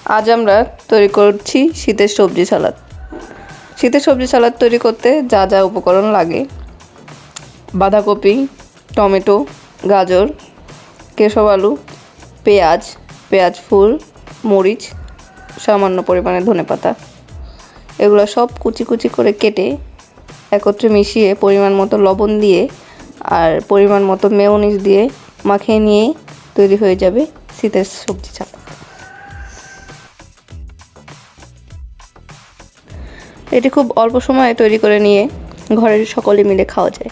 আজ আমরা তৈরি করছি শীতের সবজি সালাদ। শীতের সবজি সালাদ তৈরি করতে যা যা উপকরণ লাগে: বাঁধাকপি, টমেটো, গাজর, কেশব আলু, পেঁয়াজ ফুল, মরিচ, সামান্য পরিমাণে ধনেপাতা। এগুলো সব কুচি কুচি করে কেটে একত্রে মিশিয়ে পরিমাণ মতো লবণ দিয়ে আর পরিমাণ মতো মেয়োনিজ দিয়ে মাখিয়ে নিয়ে তৈরি হয়ে যাবে শীতের সবজি সালাদ। এটি খুব অল্প সময়ে তৈরি করে নিয়ে ঘরের সকলে মিলে খাওয়া যায়।